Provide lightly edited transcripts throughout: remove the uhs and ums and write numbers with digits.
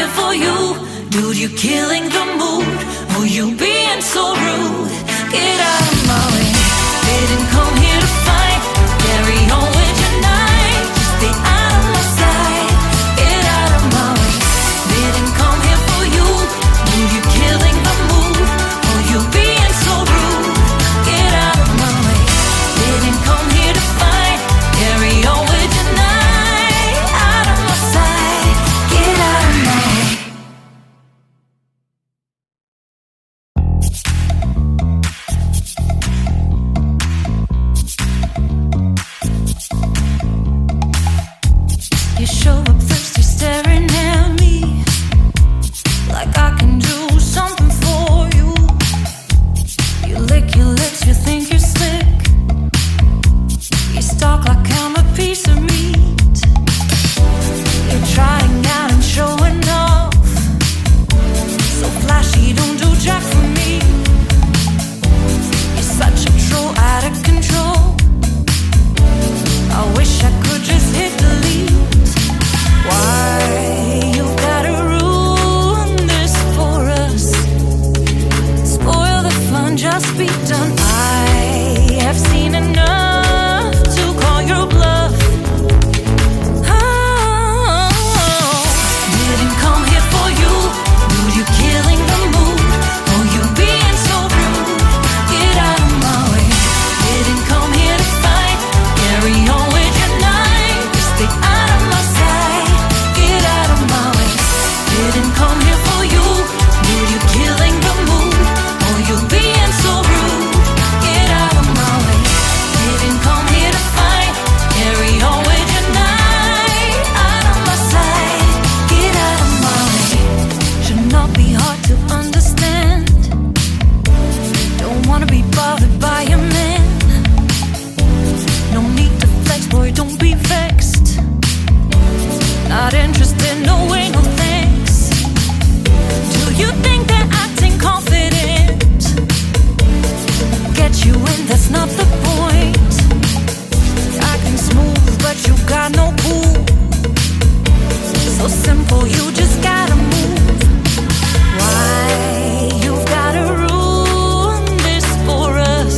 here for you? Dude, you killing the mood. Oh, you being so rude. Get out of my way. Didn't come here to fight. Carry on with your night. Just stay out of my sight. Get out of my way. Didn't come here for you. Dude, you killing the mood. Oh, you being so rude. Get out of my way. Didn't come here to fight. Carry on with your night. Out of my sight. Get out of my way. You show up thirsty, staring at me like I can do something for you. You lick your lips, you think you're slick. You stalk like I'm a piece of meat. You're trying out and showing off. So flashy, don't do jack for me. You're such a troll, out of control. I wish I could just hit delete. Why you gotta ruin this for us? Spoil the fun, just be done. I have seen enough to call your bluff. Oh, didn't come here for you. Dude, you killing the mood. Oh, you being so rude. Get out of my way. Didn't come here to fight. Carry on with your night. Just stay out of my sight. Get out of my way. Didn't come here for you. Dude, you killing the mood. Oh, you being so rude. Get out of my way. Didn't come here to fight. Carry on with your night. Out of my sight. Get out of my way. Should not be hard to understand. Don't wanna be bothered by a man. No need to flex, boy, don't be vexed. Not interested, no way, no thanks. Do you think that acting confident get you in? That's not the point. Acting smooth, but you got no cool. So simple, you just gotta move. Why you've gotta ruin this for us?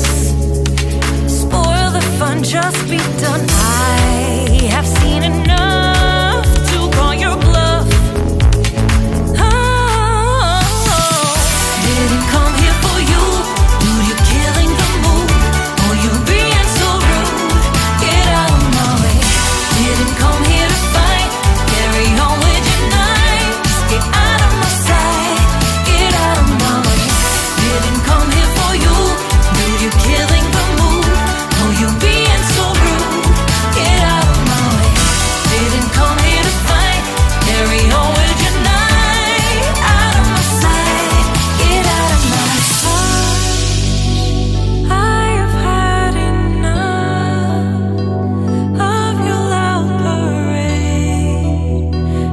Spoil the fun, just be done. I have seen enough to call your bluff. Oh, didn't come here for you. Dude, you killing the mood. Oh, you being so rude. Get out of my way. Didn't come here to fight. Carry on with your night. Just get out of my sight. Get out of my way. Didn't come here for you. Dude, you killing the mood. Oh, you being so rude. Get out of my way. Didn't come here to fight. Carry on with your night. Out of my sight. Get out of my sight. I have had enough of your loud parade.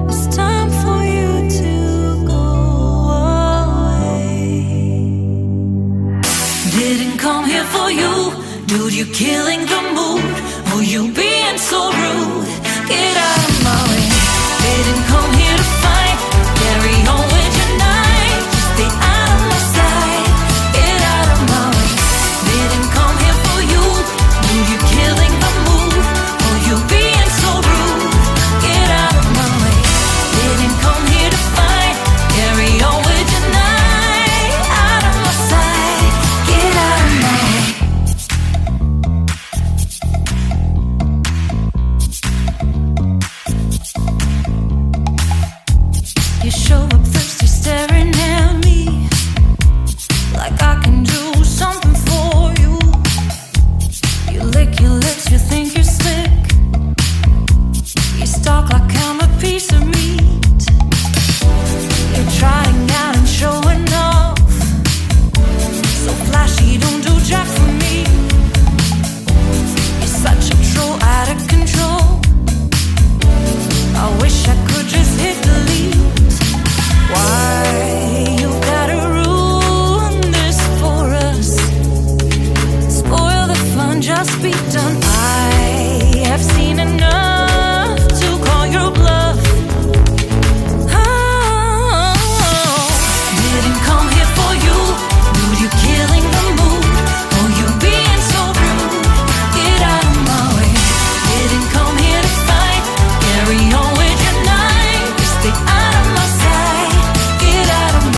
It's time for you to go away. Didn't come here for you. Dude, you killing the mood. Oh, you being so rude.